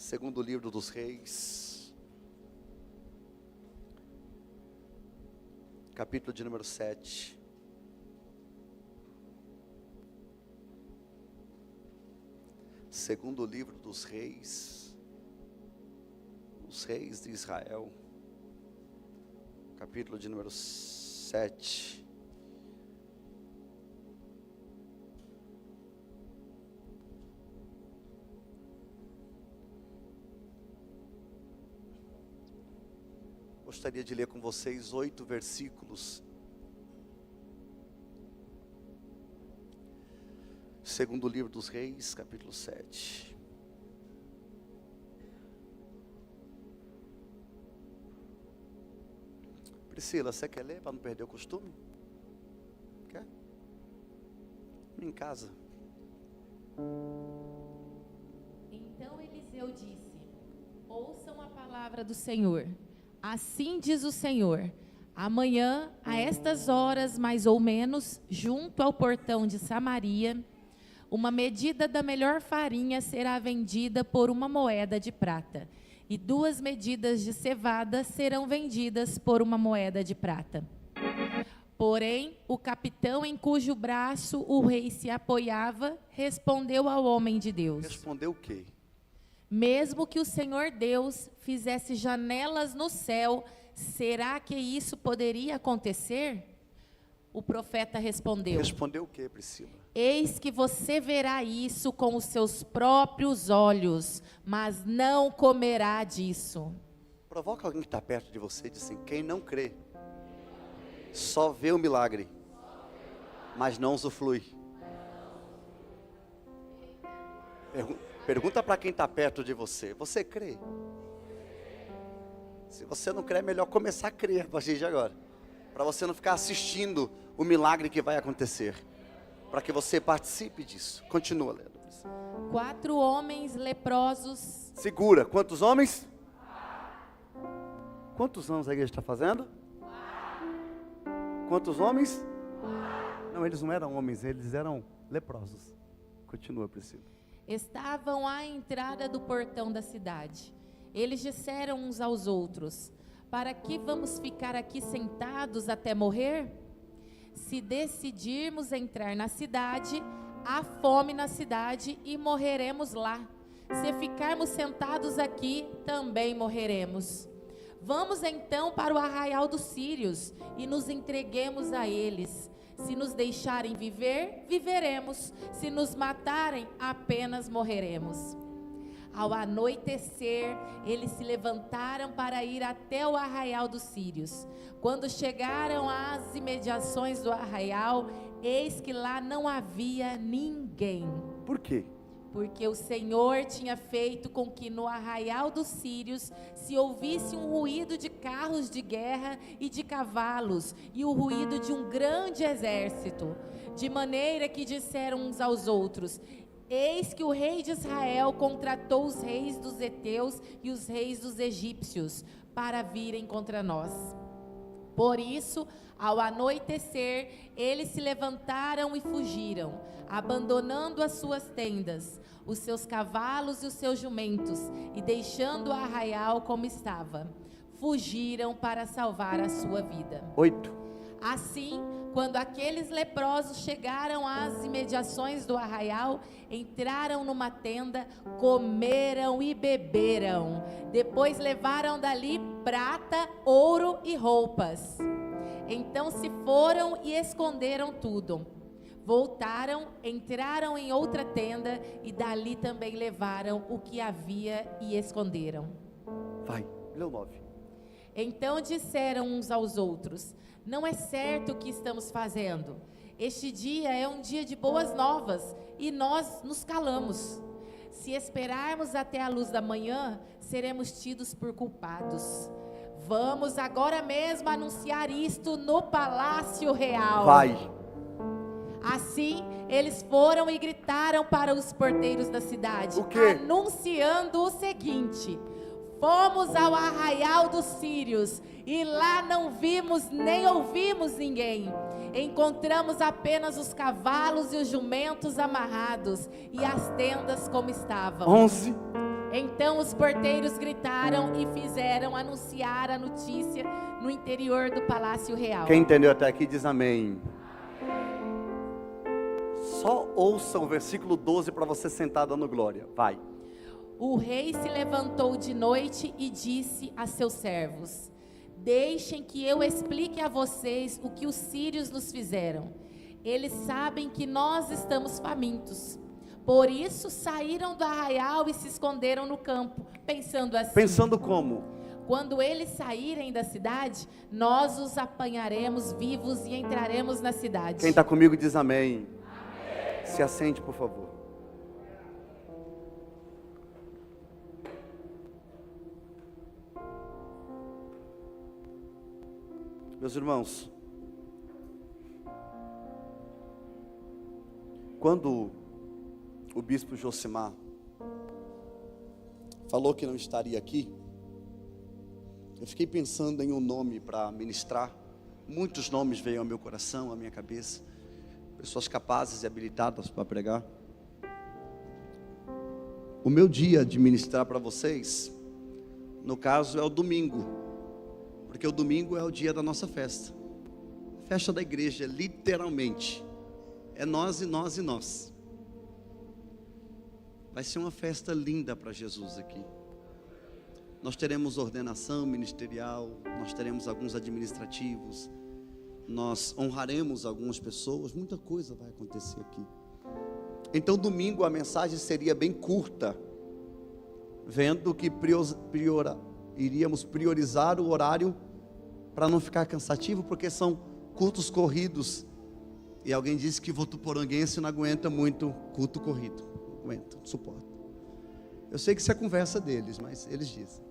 Segundo livro dos Reis, capítulo de número 7. Segundo livro dos Reis, os reis de Israel, capítulo de número 7. Gostaria de ler com vocês 8 versículos. Segundo livro dos Reis, capítulo 7. Priscila, você quer ler para não perder o costume? Quer? Em casa. Então Eliseu disse: ouçam a palavra do Senhor. Assim diz o Senhor: amanhã, a estas horas, mais ou menos, junto ao portão de Samaria, uma medida da melhor farinha será vendida por 1 moeda de prata, e 2 medidas de cevada serão vendidas por 1 moeda de prata. Porém, o capitão em cujo braço o rei se apoiava, respondeu ao homem de Deus: Respondeu o quê? mesmo que o Senhor Deus fizesse janelas no céu, será que isso poderia acontecer? O profeta respondeu: Respondeu o quê, Priscila? eis que você verá isso com os seus próprios olhos, mas não comerá disso. Provoca alguém que está perto de você e diz assim: quem não crê, só vê o milagre, mas não usufrui. Pergunta para quem está perto de você: você crê? Se você não crê, é melhor começar a crer a partir de agora, para você não ficar assistindo o milagre que vai acontecer, para que você participe disso. Continua lendo. 4 homens leprosos. Segura. Quantos homens? Quantos anos a igreja está fazendo? Quantos homens? Não, eles não eram homens, eles eram leprosos. Continua, Priscila. Estavam à entrada do portão da cidade. Eles disseram uns aos outros: para que vamos ficar aqui sentados até morrer? Se decidirmos entrar na cidade, há fome na cidade e morreremos lá. Se ficarmos sentados aqui, também morreremos. Vamos então para o arraial dos sírios e nos entreguemos a eles. Se nos deixarem viver, viveremos. Se nos matarem, apenas morreremos. Ao anoitecer, eles se levantaram para ir até o arraial dos sírios. Quando chegaram às imediações do arraial, eis que lá não havia ninguém. Por quê? Porque o Senhor tinha feito com que no arraial dos sírios se ouvisse um ruído de carros de guerra e de cavalos, e o ruído de um grande exército. De maneira que disseram uns aos outros: eis que o rei de Israel contratou os reis dos heteus e os reis dos egípcios para virem contra nós. Por isso, ao anoitecer, eles se levantaram e fugiram, abandonando as suas tendas, os seus cavalos e os seus jumentos, e deixando o arraial como estava. Fugiram para salvar a sua vida. 8. Assim, quando aqueles leprosos chegaram às imediações do arraial, entraram numa tenda, comeram e beberam. Depois levaram dali prata, ouro e roupas. Então se foram e esconderam tudo. Voltaram, entraram em outra tenda e dali também levaram o que havia e esconderam. Vai, lê o 9. Então disseram uns aos outros: não é certo o que estamos fazendo. Este dia é um dia de boas novas e nós nos calamos. Se esperarmos até a luz da manhã, seremos tidos por culpados. Vamos agora mesmo anunciar isto no Palácio Real. Vai. Assim, eles foram e gritaram para os porteiros da cidade, O quê? anunciando o seguinte: fomos ao arraial dos sírios e lá não vimos nem ouvimos ninguém. Encontramos apenas os cavalos e os jumentos amarrados e as tendas como estavam. 11. Então os porteiros gritaram e fizeram anunciar a notícia no interior do Palácio Real. Quem entendeu até aqui diz amém. Só ouça o versículo 12 para você sentar dando glória. Vai. O rei se levantou de noite e disse a seus servos: deixem que eu explique a vocês o que os sírios nos fizeram. Eles sabem que nós estamos famintos. Por isso saíram do arraial e se esconderam no campo, pensando assim. Pensando como? Quando eles saírem da cidade, nós os apanharemos vivos e entraremos na cidade. Quem está comigo diz amém. Amém. Se assente, por favor. Meus irmãos, quando o bispo Josimar falou que não estaria aqui, eu fiquei pensando em um nome para ministrar. Muitos nomes veio ao meu coração, à minha cabeça, pessoas capazes e habilitadas para pregar. O meu dia de ministrar para vocês, no caso, é o domingo. Porque o domingo é o dia da nossa festa. Festa da igreja, literalmente. É nós e nós e nós. Vai ser uma festa linda para Jesus aqui. Nós teremos ordenação ministerial, nós teremos alguns administrativos, nós honraremos algumas pessoas, muita coisa vai acontecer aqui. Então domingo a mensagem seria bem curta, vendo que iríamos priorizar o horário para não ficar cansativo, porque são cultos corridos. E alguém disse que votuporanguense não aguenta muito culto corrido. Não aguenta, não suporta. Eu sei que isso é conversa deles, mas eles dizem.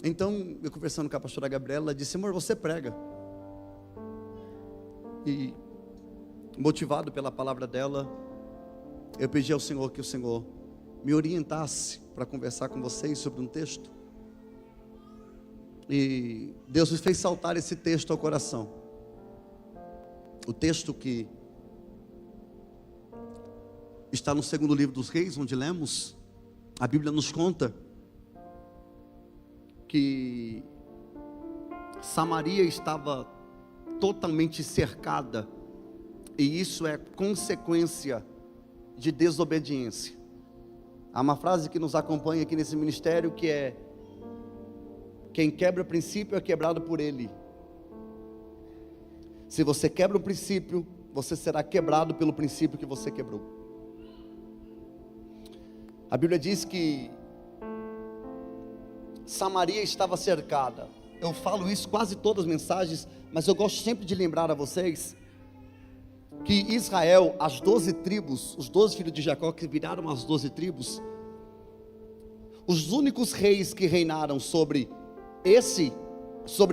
Então, eu conversando com a pastora Gabriela, ela disse: amor, você prega. E motivado pela palavra dela, eu pedi ao Senhor que o Senhor me orientasse para conversar com vocês sobre um texto. E Deus me fez saltar esse texto ao coração. O texto que está no segundo livro dos Reis, onde lemos, a Bíblia nos conta que Samaria estava totalmente cercada, e isso é consequência de desobediência. Há uma frase que nos acompanha aqui nesse ministério que é: quem quebra o princípio é quebrado por ele. Se você quebra o princípio, você será quebrado pelo princípio que você quebrou. A Bíblia diz que Samaria estava cercada. Eu falo isso quase todas as mensagens, mas eu gosto sempre de lembrar a vocês que Israel, as 12 tribos, os 12 filhos de Jacó que viraram as 12 tribos, os únicos reis que reinaram sobre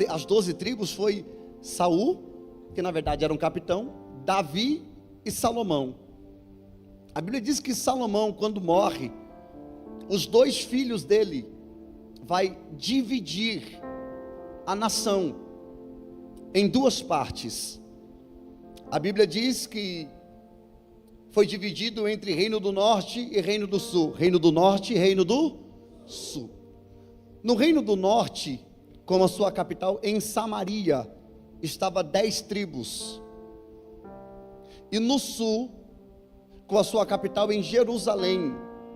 as 12 tribos foi Saul, que na verdade era um capitão, Davi e Salomão. A Bíblia diz que Salomão, quando morre, os 2 filhos dele vai dividir a nação em 2 partes. A Bíblia diz que foi dividido entre Reino do Norte e Reino do Sul. Reino do Norte e Reino do Sul. No Reino do Norte, como a sua capital, em Samaria, estava 10 tribos. E no Sul, com a sua capital em Jerusalém,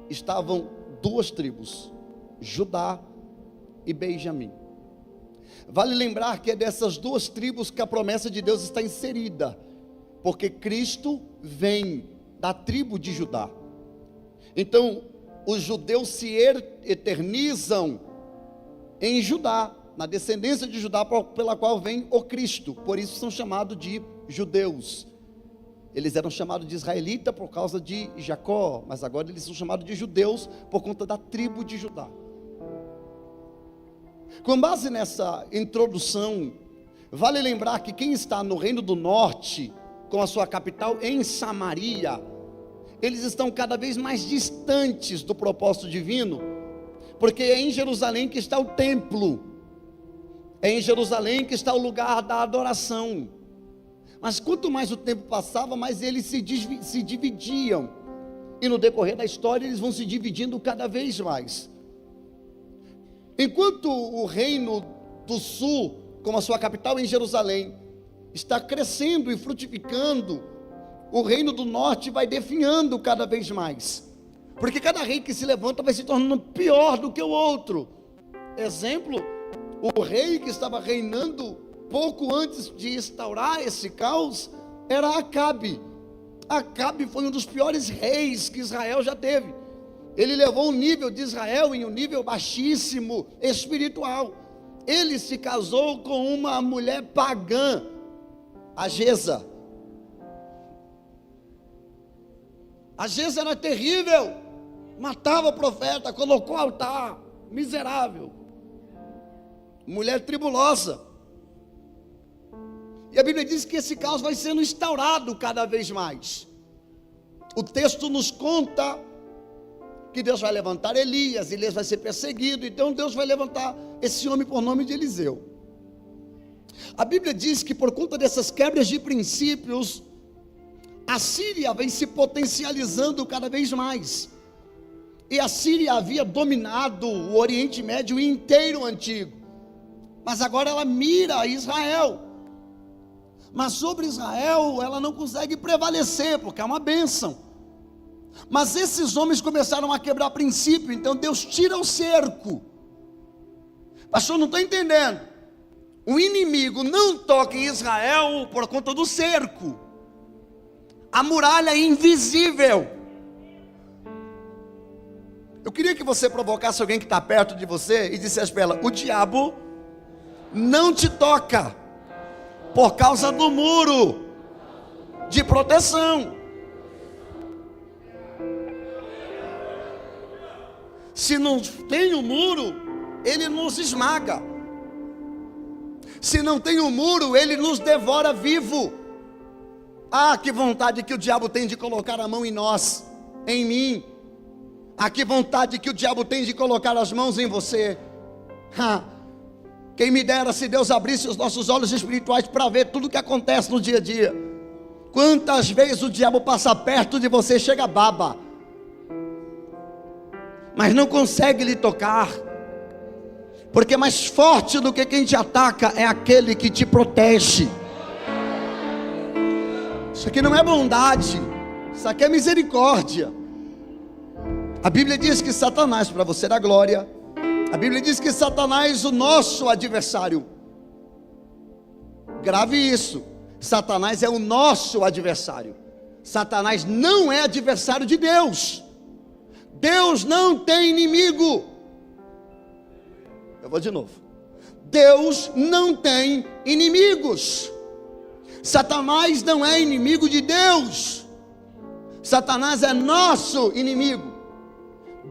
estavam 2 tribos, Judá e Benjamim. Vale lembrar que é dessas 2 tribos que a promessa de Deus está inserida, porque Cristo vem da tribo de Judá. Então, os judeus se eternizam em Judá, na descendência de Judá, pela qual vem o Cristo. Por isso são chamados de judeus. Eles eram chamados de israelita por causa de Jacó, mas agora eles são chamados de judeus por conta da tribo de Judá. Com base nessa introdução, vale lembrar que quem está no Reino do Norte, com a sua capital em Samaria, eles estão cada vez mais distantes do propósito divino, porque é em Jerusalém que está o templo, é em Jerusalém que está o lugar da Mas quanto mais o tempo passava, mais eles se dividiam. e no decorrer da história eles vão se dividindo cada vez mais. Enquanto o reino do sul, como a sua capital em Jerusalém, está crescendo e frutificando, o reino do norte vai definhando cada vez mais, porque cada rei que se levanta vai se tornando pior do que o outro. Exemplo, o rei que estava reinando pouco antes de instaurar esse caos era Acabe. Acabe foi um dos piores reis que Israel já teve. Ele levou o nível de Israel em um nível baixíssimo espiritual. Ele se casou com uma mulher pagã, a Jeza. A Jeza era terrível, matava o profeta, colocou altar, miserável, mulher tribulosa. E a Bíblia diz que esse caos vai sendo instaurado cada vez mais. O texto nos conta que Deus vai levantar Elias vai ser perseguido, então Deus vai levantar esse homem por nome de Eliseu. A Bíblia diz que por conta dessas quebras de princípios, a Síria vem se potencializando cada vez mais, e a Síria havia dominado o Oriente Médio inteiro antigo, mas agora ela mira Israel, mas sobre Israel ela não consegue prevalecer, porque é uma bênção. Mas esses homens começaram a quebrar princípio, então Deus tira o cerco. Pastor, não estou entendendo. O inimigo não toca em Israel por conta do cerco. A muralha é invisível. Eu queria que você provocasse alguém que está perto de você e dissesse para ela: o diabo não te toca por causa do muro de proteção. Se não tem o muro, ele nos esmaga. Se não tem o muro, ele nos devora vivo. Ah, que vontade que o diabo tem de colocar a mão em nós, em mim. Ah, que vontade que o diabo tem de colocar as mãos em você. Quem me dera se Deus abrisse os nossos olhos espirituais para ver tudo o que acontece no dia a dia. Quantas vezes o diabo passa perto de você, chega baba, mas não consegue lhe tocar, porque mais forte do que quem te ataca é aquele que te protege. Isso aqui não é bondade, isso aqui é misericórdia. A Bíblia diz que Satanás, para você dar glória, a Bíblia diz que Satanás, o nosso adversário, grave isso, Satanás é o nosso adversário. Satanás não é adversário de Deus. Deus não tem inimigo. Eu vou de novo. Deus não tem inimigos. Satanás não é inimigo de Deus. Satanás é nosso inimigo.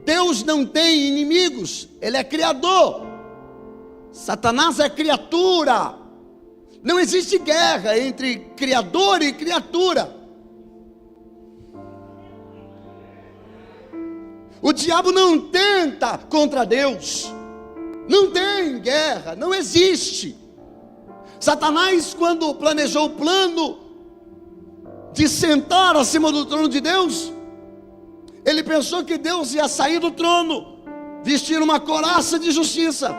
Deus não tem inimigos. Ele é criador. Satanás é criatura. Não existe guerra entre criador e criatura. O diabo não tenta contra Deus. Não tem guerra, não existe. Satanás, quando planejou o plano de sentar acima do trono de Deus, ele pensou que Deus ia sair do trono, vestir uma couraça de justiça,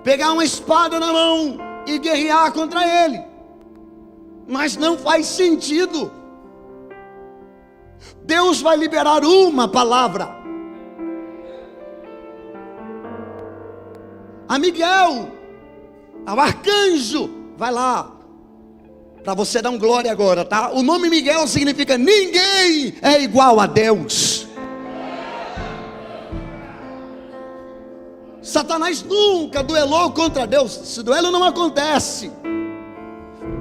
pegar uma espada na mão e guerrear contra ele. Mas não faz sentido. Deus vai liberar uma palavra. A Miguel, ao arcanjo, vai lá, para você dar um glória agora, tá? O nome Miguel significa ninguém é igual a Deus. Satanás nunca duelou contra Deus. Esse duelo não acontece.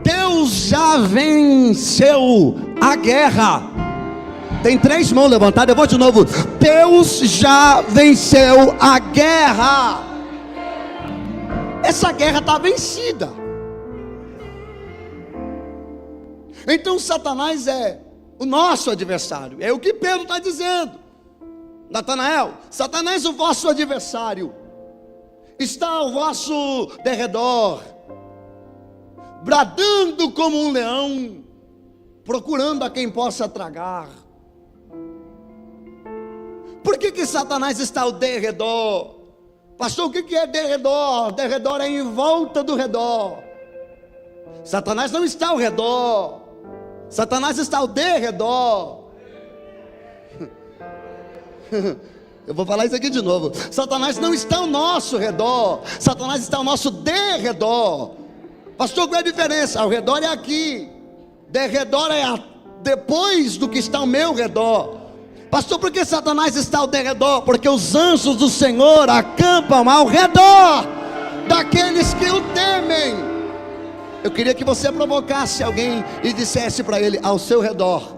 Deus já venceu a guerra. Tem 3 mãos levantadas, eu vou de novo. Deus já venceu a guerra. Essa guerra está vencida. Então Satanás é o nosso adversário. É o que Pedro está dizendo. Natanael, Satanás, o vosso adversário, está ao vosso derredor, bradando como um leão, procurando a quem possa tragar. Por que Satanás está ao derredor? Pastor, o que é derredor? Derredor é em volta do redor. Satanás não está ao redor, Satanás está ao derredor. Eu vou falar isso aqui de novo. Satanás não está ao nosso redor, Satanás está ao nosso derredor. Pastor, qual é a diferença? Ao redor é aqui, derredor é depois do que está ao meu redor. Pastor, por que Satanás está ao derredor? Porque os anjos do Senhor acampam ao redor daqueles que o temem. Eu queria que você provocasse alguém e dissesse para ele: ao seu redor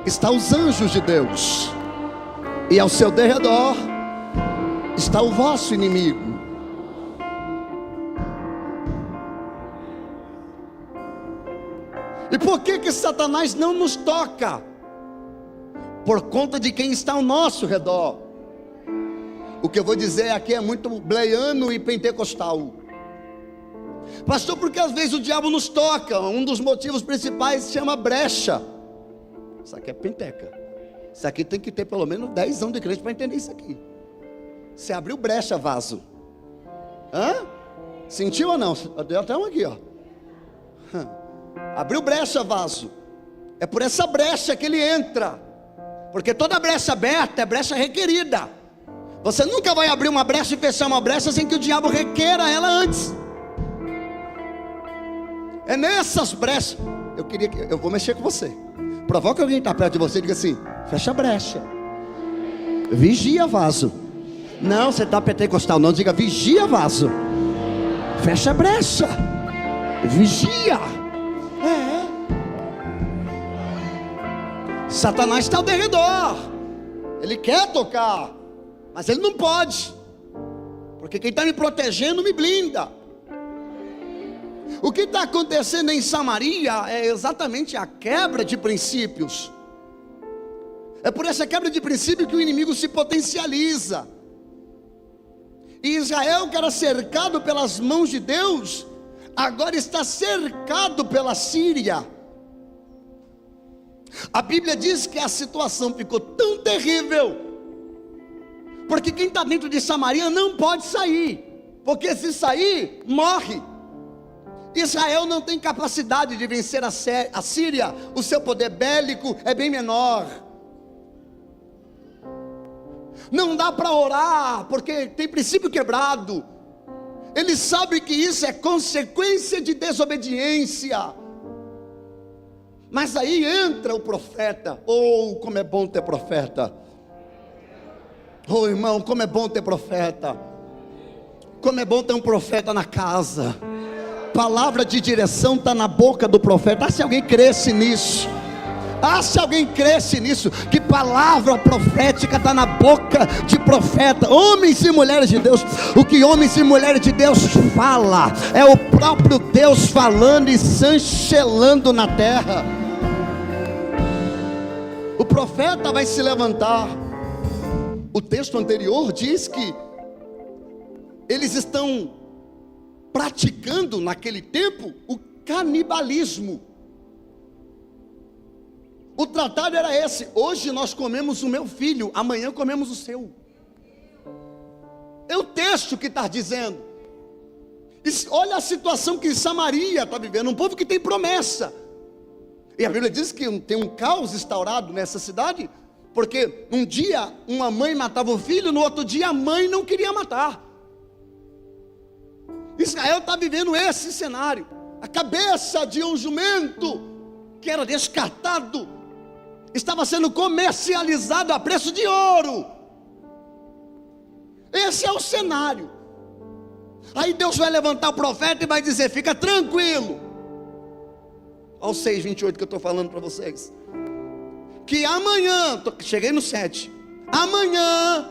estão os anjos de Deus, e ao seu derredor está o vosso inimigo. E por que Satanás não nos toca? Por conta de quem está ao nosso redor. O que eu vou dizer aqui é muito bleiano e pentecostal. Pastor, porque às vezes o diabo nos toca. Um dos motivos principais se chama brecha. Isso aqui é penteca. Isso aqui tem que ter pelo menos 10 anos de crente para entender isso aqui. Você abriu brecha, vaso. Hã? Sentiu ou não? Deu até um aqui, ó. Abriu brecha, vaso. É por essa brecha que ele entra. Porque toda brecha aberta é brecha requerida. Você nunca vai abrir uma brecha e fechar uma brecha sem que o diabo requeira ela antes. É nessas brechas. Eu vou mexer com você. Provoca alguém que está perto de você e diga assim: fecha a brecha. Vigia, vaso. Não, você está pentecostal, não. Diga: vigia, vaso. Fecha a brecha. Vigia. Satanás está ao derredor. Ele quer tocar, mas ele não pode, porque quem está me protegendo me blinda. O que está acontecendo em Samaria é exatamente a quebra de princípios. É por essa quebra de princípio que o inimigo se potencializa. E Israel, que era cercado pelas mãos de Deus, agora está cercado pela Síria. A Bíblia diz que a situação ficou tão terrível, porque quem está dentro de Samaria não pode sair, porque se sair, morre. Israel não tem capacidade de vencer a Síria, o seu poder bélico é bem menor. Não dá para orar, porque tem princípio quebrado. Ele sabe que isso é consequência de desobediência. Mas aí entra o profeta. Oh, como é bom ter profeta. Oh, irmão, como é bom ter profeta. Como é bom ter um profeta na casa. Palavra de direção está na boca do profeta. Ah, se alguém cresce nisso. Ah, se alguém cresce nisso, que palavra profética está na boca de profeta. Homens e mulheres de Deus, o que homens e mulheres de Deus fala, é o próprio Deus falando e chancelando na terra. O profeta vai se levantar. O texto anterior diz que eles estão praticando naquele tempo o canibalismo. O tratado era esse: hoje nós comemos o meu filho, amanhã comemos o seu. É o texto que está dizendo. Olha a situação que Samaria está vivendo, um povo que tem promessa. E a Bíblia diz que tem um caos instaurado nessa cidade, porque um dia uma mãe matava o filho, no outro dia a mãe não queria matar. Israel está vivendo esse cenário. A cabeça de um jumento que era descartado estava sendo comercializado a preço de ouro. Esse é o cenário. Aí Deus vai levantar o profeta e vai dizer: fica tranquilo. Olha o 6:28 que eu estou falando para vocês. Que amanhã, cheguei no 7. Amanhã,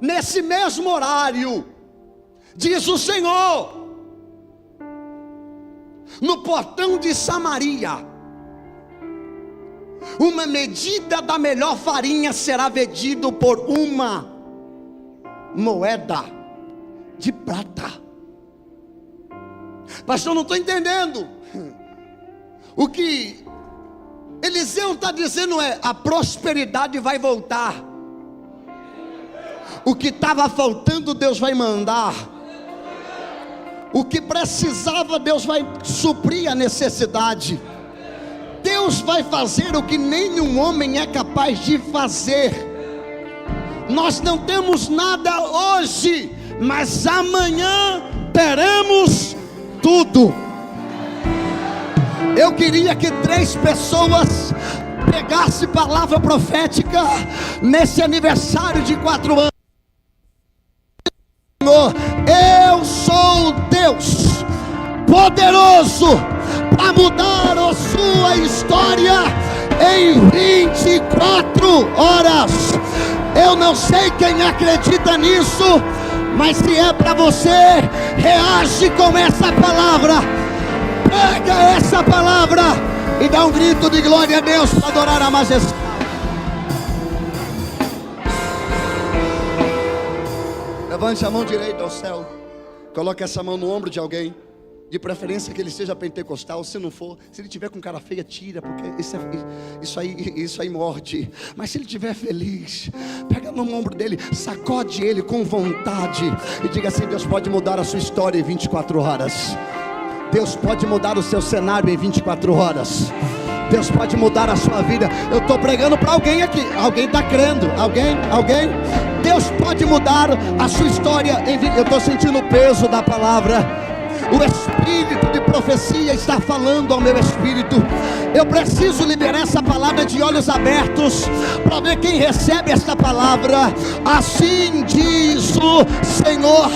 nesse mesmo horário, diz o Senhor, no portão de Samaria, uma medida da melhor farinha será vendido por uma moeda de prata. Pastor, não estou entendendo. O que Eliseu está dizendo é: a prosperidade vai voltar. O que estava faltando, Deus vai mandar. O que precisava, Deus vai suprir a necessidade. Deus vai fazer o que nenhum homem é capaz de fazer. Nós não temos nada hoje, mas amanhã teremos tudo. Eu queria que 3 pessoas pegassem palavra profética nesse aniversário de 4 anos. Eu sou Deus poderoso para mudar a sua história em 24 horas. Eu não sei quem acredita nisso, mas se é para você, reage com essa palavra. Pega essa palavra e dá um grito de glória a Deus para adorar a majestade. Levante a mão direita ao céu. Coloque essa mão no ombro de alguém. De preferência que ele seja pentecostal. Se não for, se ele tiver com cara feia, tira, porque isso aí morde. Mas se ele estiver feliz, pega no ombro dele, sacode ele com vontade e diga assim: Deus pode mudar a sua história em 24 horas. Deus pode mudar o seu cenário em 24 horas. Deus pode mudar a sua vida. Eu estou pregando para alguém aqui. Alguém está crendo? Alguém? Deus pode mudar a sua história em 24 horas. Eu estou sentindo o peso da palavra. O espírito de profecia está falando ao meu espírito. Eu preciso liberar essa palavra de olhos abertos para ver quem recebe esta palavra. Assim diz o Senhor: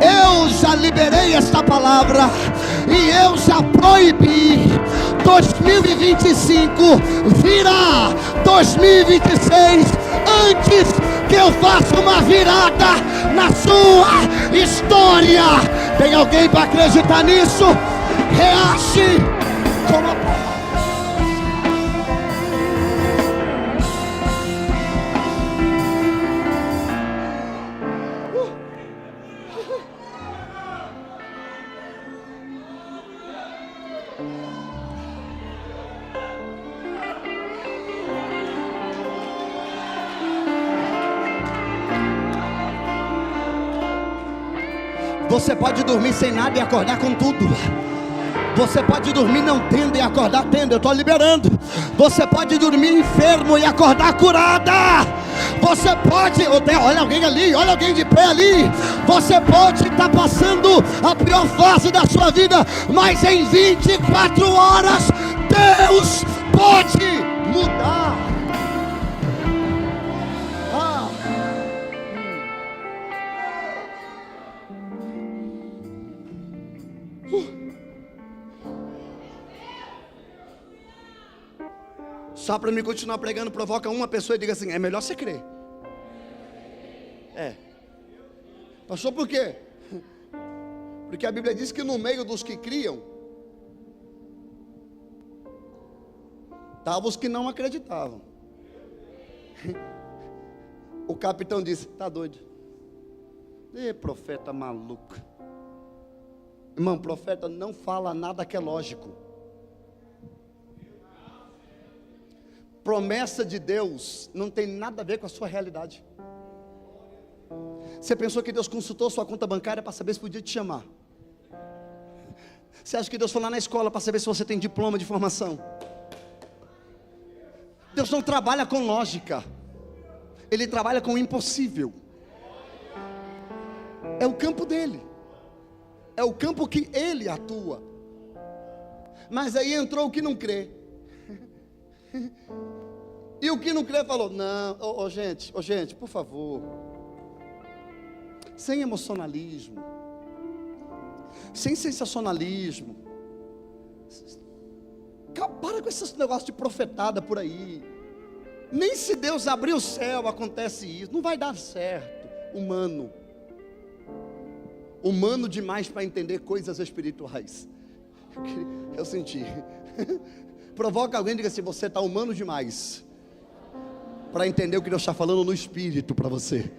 eu já liberei esta palavra e eu já proibi. 2025 virá 2026 antes que eu faça uma virada na sua história. Tem alguém para acreditar nisso? Reage com a palavra. Você pode dormir sem nada e acordar com tudo. Você pode dormir não tendo e acordar tendo. Eu estou liberando. Você pode dormir enfermo e acordar curada. Você pode, olha alguém ali, olha alguém de pé ali. Você pode estar passando a pior fase da sua vida, mas em 24 horas Deus pode mudar. Só para me continuar pregando, provoca uma pessoa e diga assim: é melhor você crer. Pastor, por quê? Porque a Bíblia diz que no meio dos que criam estavam os que não acreditavam. O capitão disse: tá doido? Profeta maluco. Irmão, profeta não fala nada que é lógico. Promessa de Deus não tem nada a ver com a sua realidade. Você pensou que Deus consultou sua conta bancária para saber se podia te chamar? Você acha que Deus foi lá na escola para saber se você tem diploma de formação? Deus não trabalha com lógica. Ele trabalha com o impossível. É o campo dele. É o campo que ele atua. Mas aí entrou o que não crê. E o que não crê falou: não, gente, por favor, sem emocionalismo, sem sensacionalismo. Para com esses negócios de profetada por aí. Nem se Deus abrir o céu acontece isso. Não vai dar certo. Humano demais para entender coisas espirituais. Eu senti. Provoca alguém e diga assim: você está humano demais para entender o que Deus está falando no espírito para você.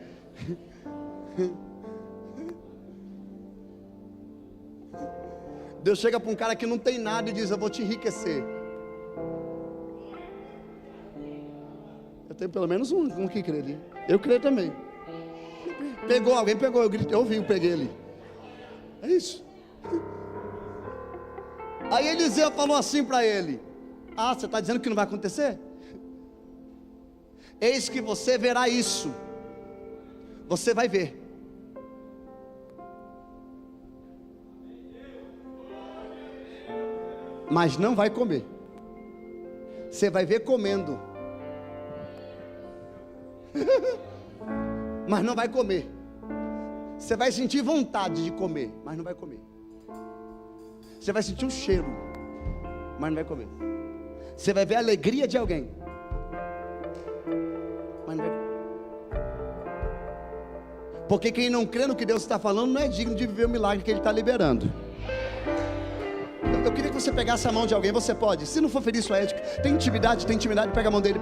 Deus chega para um cara que não tem nada e diz: eu vou te enriquecer. Eu tenho pelo menos um que crê ali. Eu creio também. Pegou, alguém pegou, eu ouvi, eu peguei ali. É isso. Aí Eliseu falou assim para ele: ah, você está dizendo que não vai acontecer? Eis que você verá isso. Você vai ver. Mas não vai comer. Você vai ver comendo. Mas não vai comer. Você vai sentir vontade de comer, mas não vai comer. Você vai sentir um cheiro, mas não vai comer. Você vai ver a alegria de alguém, mas não vai comer. Porque quem não crê no que Deus está falando não é digno de viver o milagre que Ele está liberando. Eu queria que você pegasse a mão de alguém. Você pode, se não for ferir sua ética, tem intimidade, pega a mão dele,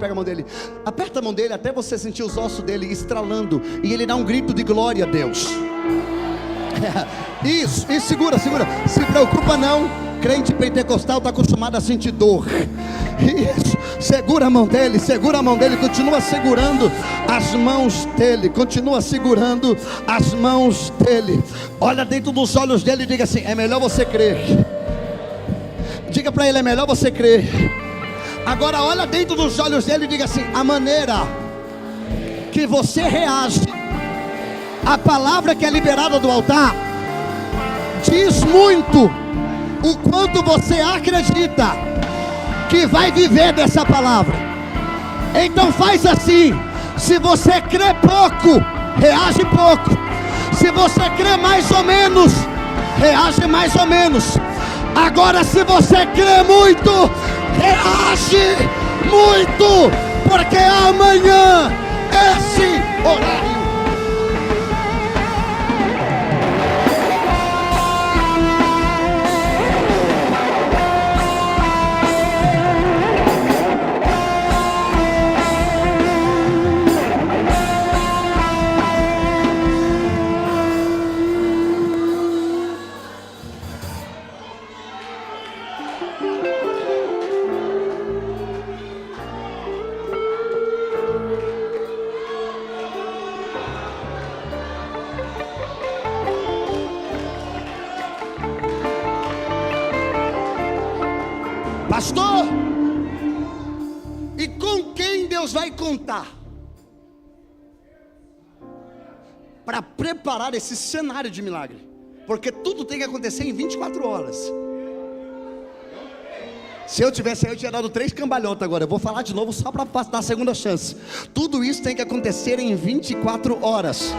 aperta a mão dele até você sentir os ossos dele estralando, e ele dá um grito de glória a Deus. Isso, segura, se preocupa não. Crente pentecostal está acostumado a sentir dor. Isso, segura a mão dele, continua segurando as mãos dele, olha dentro dos olhos dele e diga assim: é melhor você crer. Diga para ele: é melhor você crer. Agora olha dentro dos olhos dele e diga assim: a maneira que você reage à palavra que é liberada do altar diz muito o quanto você acredita que vai viver dessa palavra. Então faz assim: se você crê pouco, reage pouco. Se você crê mais ou menos, reage mais ou menos. Agora, se você crê muito, reage muito, porque amanhã, esse horário, pastor, e com quem Deus vai contar para preparar esse cenário de milagre? Porque tudo tem que acontecer em 24 horas. Se eu tivesse aí, eu tinha dado 3 cambalhotas agora. Eu vou falar de novo só para dar a segunda chance. Tudo isso tem que acontecer em 24 horas.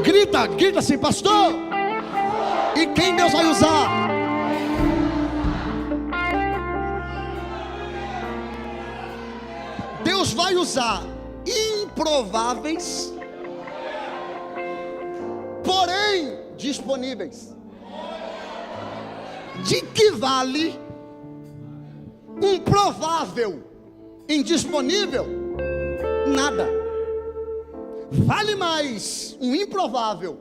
Grita assim: pastor, e quem Deus vai usar? Deus vai usar improváveis, porém disponíveis. De que vale um provável indisponível? Nada. Vale mais um improvável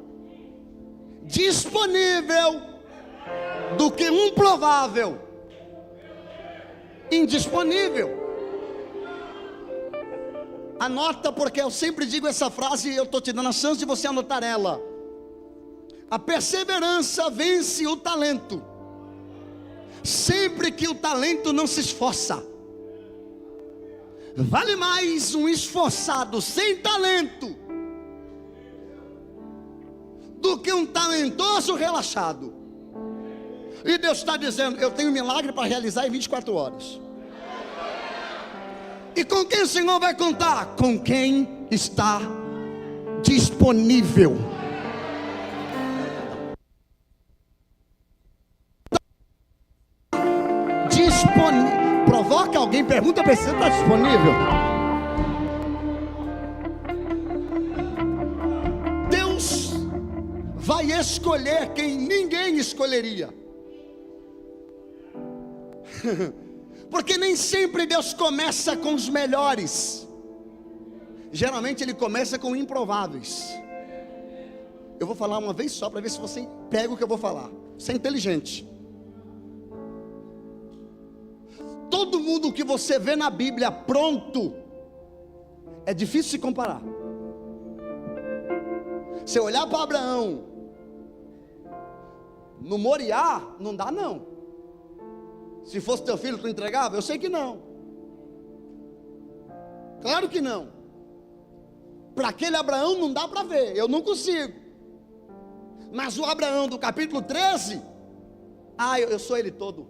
disponível do que um provável indisponível. Anota, porque eu sempre digo essa frase e eu estou te dando a chance de você anotar ela. A perseverança vence o talento, sempre que o talento não se esforça. Vale mais um esforçado sem talento do que um talentoso relaxado. E Deus está dizendo: eu tenho um milagre para realizar em 24 horas. E com quem o Senhor vai contar? Com quem está disponível. Provoca alguém, pergunta para você: está disponível? Deus vai escolher quem ninguém escolheria. Porque nem sempre Deus começa com os melhores. Geralmente Ele começa com improváveis. Eu vou falar uma vez só para ver se você pega o que eu vou falar. Você é inteligente. Todo mundo que você vê na Bíblia pronto, é difícil se comparar. Você olhar para Abraão no Moriá, não dá não. Se fosse teu filho, tu entregava? Eu sei que não. Claro que não. Para aquele Abraão não dá para ver, eu não consigo. Mas o Abraão do capítulo 13, eu sou ele todo.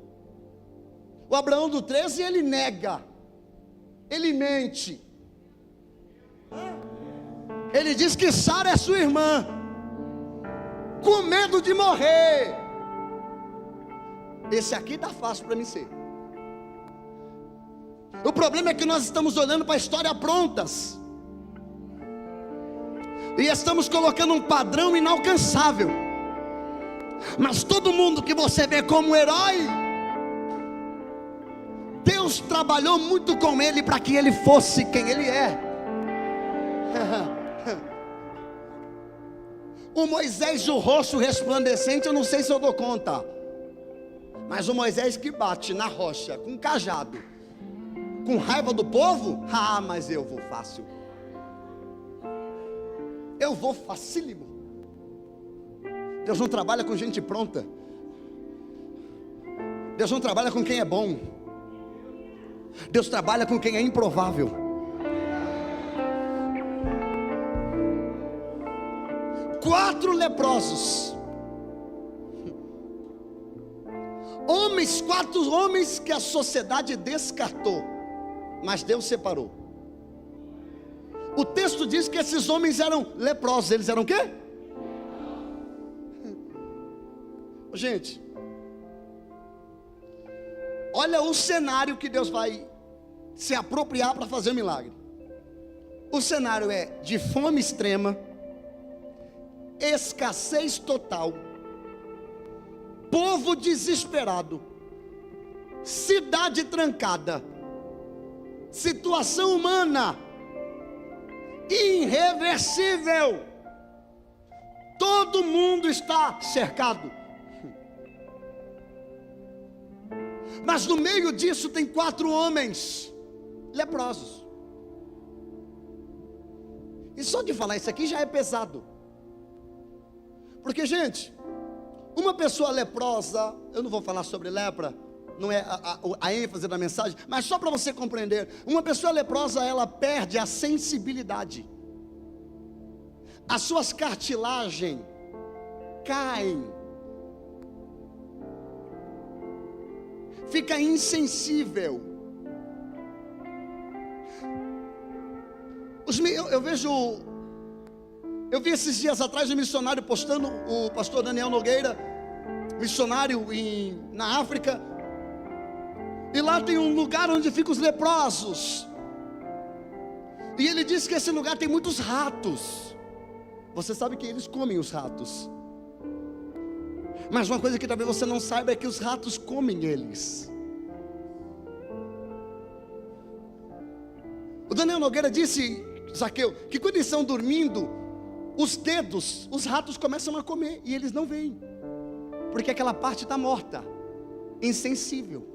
O Abraão do 13, ele nega, ele mente. Ele diz que Sara é sua irmã, com medo de morrer. Esse aqui tá fácil para mim ser. O problema é que nós estamos olhando para a história prontas, e estamos colocando um padrão inalcançável. Mas todo mundo que você vê como herói, Deus trabalhou muito com ele para que ele fosse quem ele é. O Moisés do rosto resplandecente, eu não sei se eu dou conta. Mas o Moisés que bate na rocha com cajado, com raiva do povo, mas eu vou fácil. Eu vou facílimo. Deus não trabalha com gente pronta. Deus não trabalha com quem é bom. Deus trabalha com quem é improvável. Quatro leprosos. Quatro homens que a sociedade descartou, mas Deus separou. O texto diz que esses homens eram leprosos. Eles eram o quê? Gente, olha o cenário que Deus vai se apropriar para fazer o milagre. O cenário é de fome extrema, escassez total, povo desesperado, cidade trancada, situação humana irreversível. Todo mundo está cercado. Mas no meio disso tem 4 homens leprosos. E só de falar isso aqui já é pesado. Porque, gente, uma pessoa leprosa, eu não vou falar sobre lepra, não é a ênfase da mensagem, mas só para você compreender, uma pessoa leprosa, ela perde a sensibilidade. As suas cartilagens caem, fica insensível. Eu vi esses dias atrás um missionário postando, o pastor Daniel Nogueira, missionário na África, e lá tem um lugar onde ficam os leprosos, e ele disse que esse lugar tem muitos ratos. Você sabe que eles comem os ratos, mas uma coisa que talvez você não saiba é que os ratos comem eles. O Daniel Nogueira disse, Zaqueu, que quando eles estão dormindo, os dedos, os ratos começam a comer, e eles não veem, porque aquela parte está morta, insensível.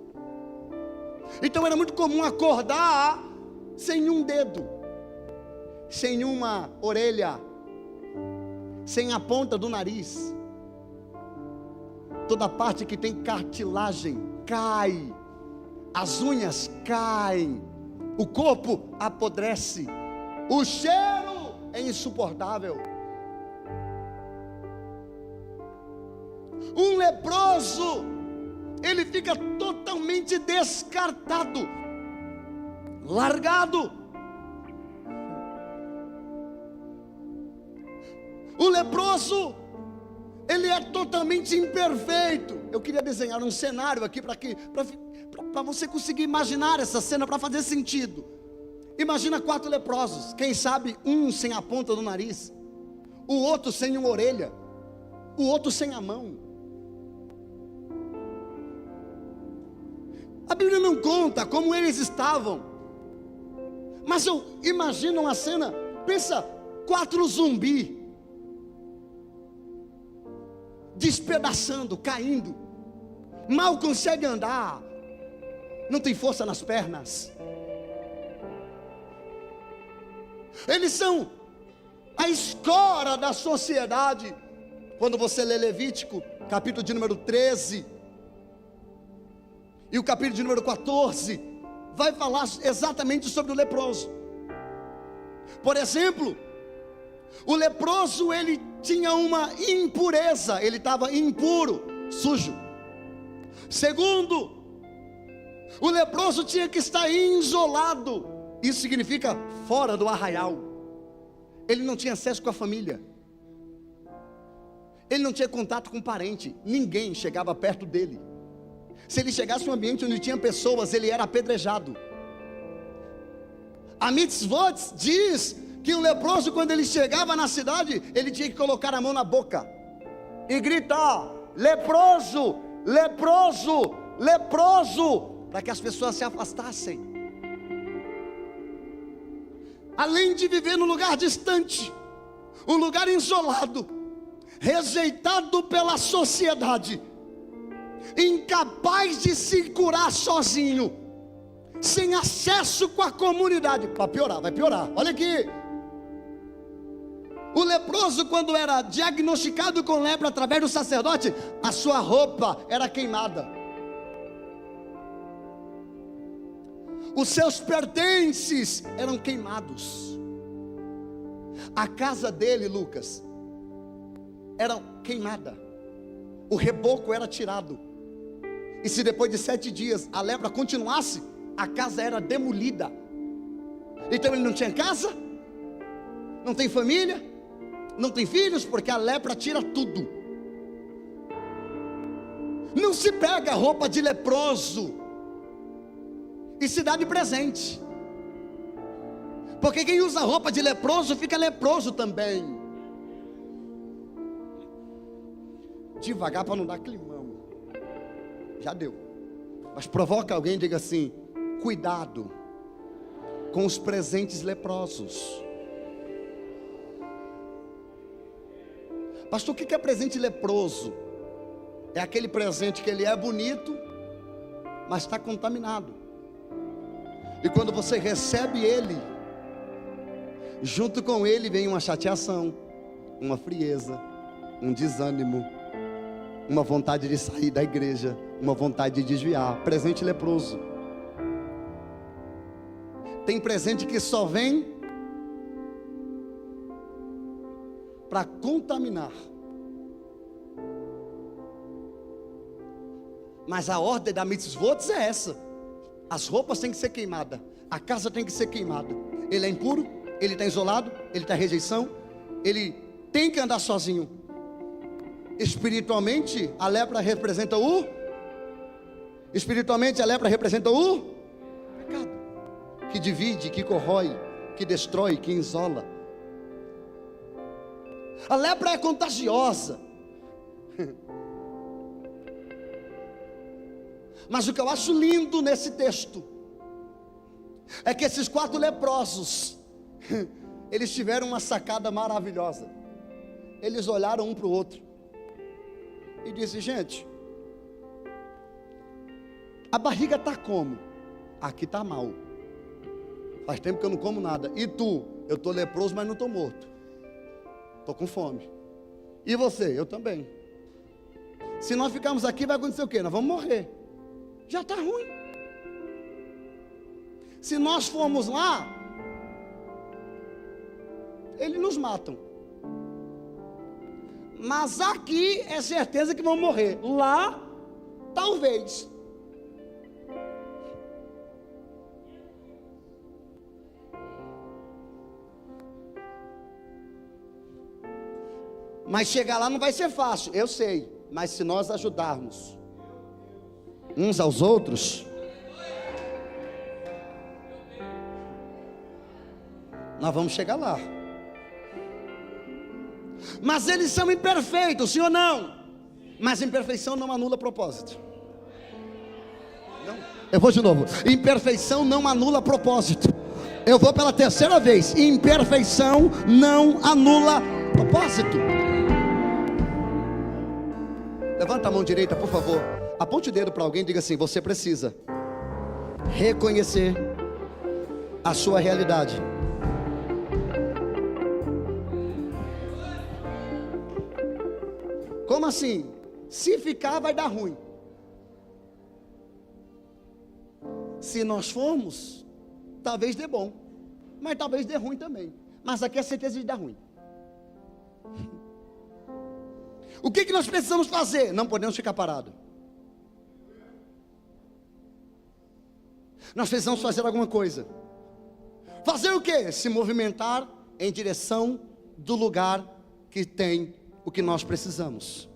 Então era muito comum acordar sem um dedo, sem uma orelha, sem a ponta do nariz. Toda parte que tem cartilagem cai, as unhas caem, o corpo apodrece, o cheiro é insuportável. Um leproso, ele fica totalmente descartado, largado. O leproso, ele é totalmente imperfeito. Eu queria desenhar um cenário aqui para você conseguir imaginar essa cena, para fazer sentido. Imagina 4 leprosos, quem sabe um sem a ponta do nariz, o outro sem uma orelha, o outro sem a mão. A Bíblia não conta como eles estavam, mas eu imagino uma cena. Pensa, 4 zumbis, despedaçando, caindo, mal consegue andar, não tem força nas pernas. Eles são a escória da sociedade. Quando você lê Levítico, capítulo de número 13, e o capítulo de número 14, vai falar exatamente sobre o leproso. Por exemplo, o leproso, ele tinha uma impureza, ele estava impuro, sujo. Segundo, o leproso tinha que estar isolado, isso significa fora do arraial. Ele não tinha acesso com a família, ele não tinha contato com parente, ninguém chegava perto dele. Se ele chegasse em um ambiente onde tinha pessoas, ele era apedrejado. A mitzvot diz que o leproso, quando ele chegava na cidade, ele tinha que colocar a mão na boca e gritar: leproso, leproso, leproso, para que as pessoas se afastassem. Além de viver num lugar distante, um lugar isolado, rejeitado pela sociedade, incapaz de se curar sozinho, sem acesso com a comunidade. Para piorar, vai piorar. Olha aqui, o leproso, quando era diagnosticado com lepra através do sacerdote, a sua roupa era queimada, os seus pertences eram queimados, a casa dele, Lucas, era queimada, o reboco era tirado, e se depois de 7 dias a lepra continuasse, a casa era demolida. Então ele não tinha casa, não tem família, não tem filhos, porque a lepra tira tudo. Não se pega roupa de leproso e se dá de presente, porque quem usa roupa de leproso fica leproso também. Devagar para não dar climão. Já deu. Mas provoca alguém e diga assim: cuidado com os presentes leprosos. Pastor, o que é presente leproso? É aquele presente que ele é bonito, mas está contaminado. E quando você recebe ele, junto com ele vem uma chateação, uma frieza, um desânimo, uma vontade de sair da igreja, uma vontade de desviar. Presente leproso. Tem presente que só vem para contaminar. Mas a ordem da mitzvot é essa: as roupas têm que ser queimadas, a casa tem que ser queimada. Ele é impuro, ele está isolado, ele está em rejeição, ele tem que andar sozinho. Espiritualmente, a lepra representa o pecado, que divide, que corrói, que destrói, que isola. A lepra é contagiosa. Mas o que eu acho lindo nesse texto é que esses 4 leprosos, eles tiveram uma sacada maravilhosa. Eles olharam um para o outro e disse: gente, a barriga está como? Aqui está mal. Faz tempo que eu não como nada. E tu? Eu estou leproso, mas não estou morto. Estou com fome. E você? Eu também. Se nós ficarmos aqui, vai acontecer o quê? Nós vamos morrer. Já está ruim. Se nós formos lá, eles nos matam. Mas aqui é certeza que vão morrer. Lá, talvez. Mas chegar lá não vai ser fácil, eu sei. Mas se nós ajudarmos uns aos outros, nós vamos chegar lá. Mas eles são imperfeitos, sim ou não? Mas imperfeição não anula propósito. Não. Eu vou de novo. Imperfeição não anula propósito. Eu vou pela 3ª vez. Imperfeição não anula propósito. Levanta a mão direita, por favor. Aponte o dedo para alguém e diga assim: você precisa reconhecer a sua realidade. assim, se ficar vai dar ruim. Se nós formos, talvez dê bom, mas talvez dê ruim também. Mas aqui é certeza de dar ruim. O que nós precisamos fazer? Não podemos ficar parados. Nós precisamos fazer alguma coisa. Fazer o quê? Se movimentar em direção do lugar que tem o que nós precisamos.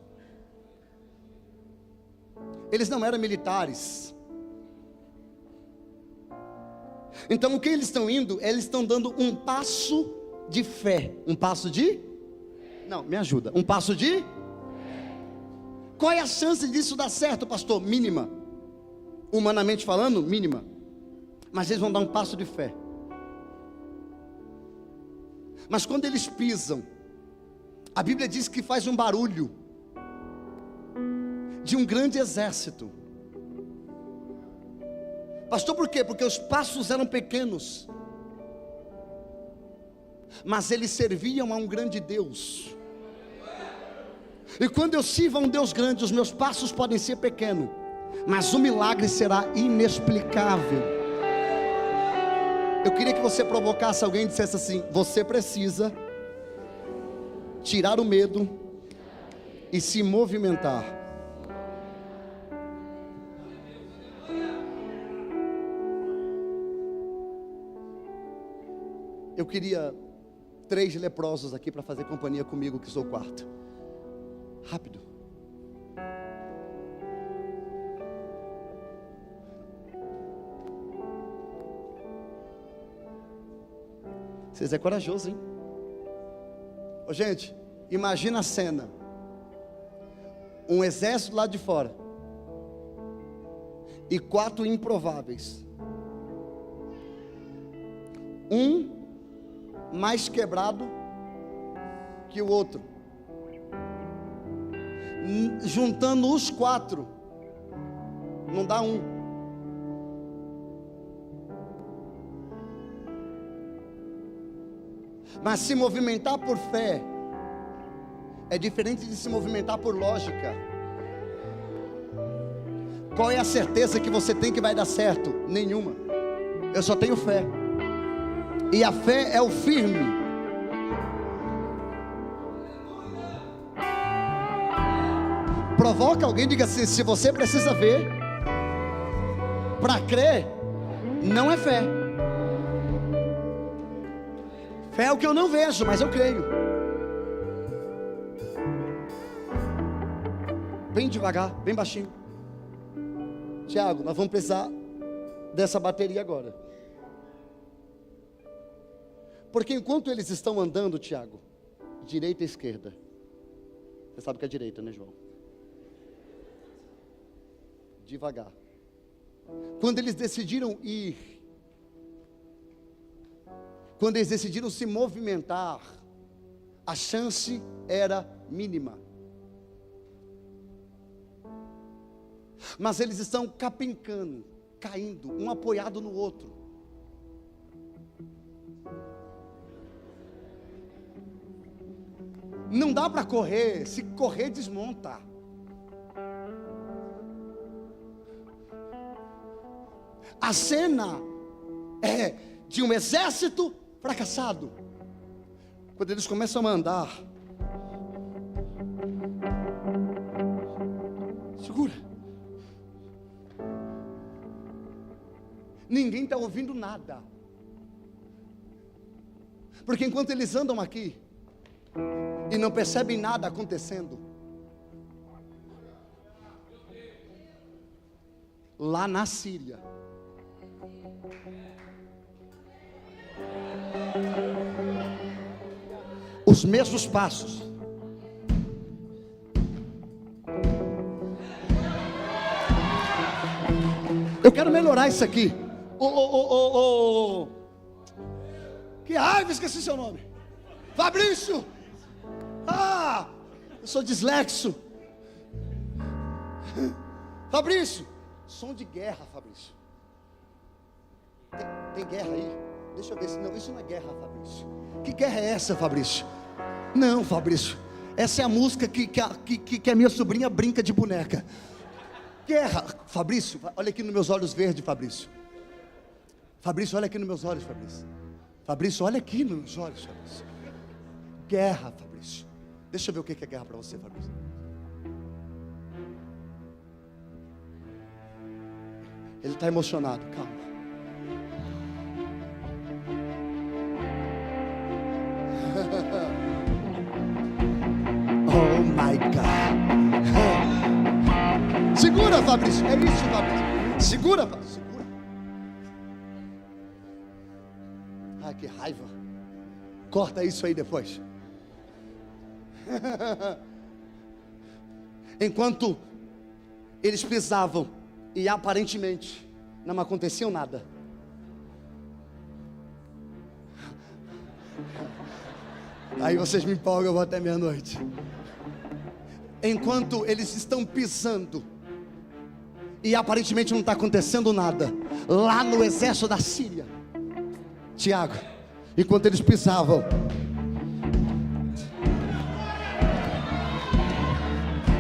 Eles não eram militares. Então o que eles estão indo? Eles estão dando um passo de fé. Um passo de? Não, me ajuda. Um passo de? Qual é a chance disso dar certo, pastor? Mínima. Humanamente falando, mínima. Mas eles vão dar um passo de fé. Mas quando eles pisam, a Bíblia diz que faz um barulho de um grande exército. Pastor, por quê? Porque os passos eram pequenos, mas eles serviam a um grande Deus. E quando eu sirvo a um Deus grande, os meus passos podem ser pequenos, mas o milagre será inexplicável. Eu queria que você provocasse alguém e dissesse assim: você precisa tirar o medo e se movimentar. Eu queria 3 leprosos aqui para fazer companhia comigo, que sou o quarto. Rápido. Vocês é corajoso, hein? Ô, gente, imagina a cena. Um exército lá de fora e 4 improváveis. Um mais quebrado que o outro. Juntando os 4, não dá um. Mas se movimentar por fé é diferente de se movimentar por lógica. Qual é a certeza que você tem que vai dar certo? Nenhuma. Eu só tenho fé. E a fé é o firme. Provoca alguém e diga assim: se você precisa ver para crer, não é fé. Fé é o que eu não vejo, mas eu creio. Bem devagar, bem baixinho. Tiago, nós vamos precisar dessa bateria agora. Porque enquanto eles estão andando, Tiago, direita e esquerda. Você sabe que é direita, né, João? Devagar. Quando eles decidiram ir, quando eles decidiram se movimentar, a chance era mínima. Mas eles estão capencando, caindo, um apoiado no outro. Não dá para correr, se correr desmonta. A cena é de um exército fracassado. Quando eles começam a andar, segura. Ninguém está ouvindo nada. Porque enquanto eles andam aqui e não percebem nada acontecendo, lá na Síria, os mesmos passos. Eu quero melhorar isso aqui. Que raiva, esqueci seu nome. Fabrício. Eu sou dislexo. Fabrício. Som de guerra, Fabrício. Tem guerra aí? Deixa eu ver se não, isso não é guerra, Fabrício. Que guerra é essa, Fabrício? Não, Fabrício, Essa é a música que a minha sobrinha brinca de boneca. Guerra. Fabrício, olha aqui nos meus olhos verdes, Fabrício. Fabrício, olha aqui nos meus olhos, Fabrício. Fabrício, olha aqui nos meus olhos, Fabrício. Guerra, Fabrício. Deixa eu ver o que é guerra para você, Fabrício. Ele está emocionado, calma. Oh my God. Segura, Fabrício. É isso, Fabrício. Segura, Fabrício. Segura. Ah, que raiva. Corta isso aí depois. Enquanto eles pisavam e aparentemente não acontecia nada, aí vocês me empolgam, eu vou até meia-noite. Enquanto eles estão pisando e aparentemente não está acontecendo nada, lá no exército da Síria, Tiago, enquanto eles pisavam,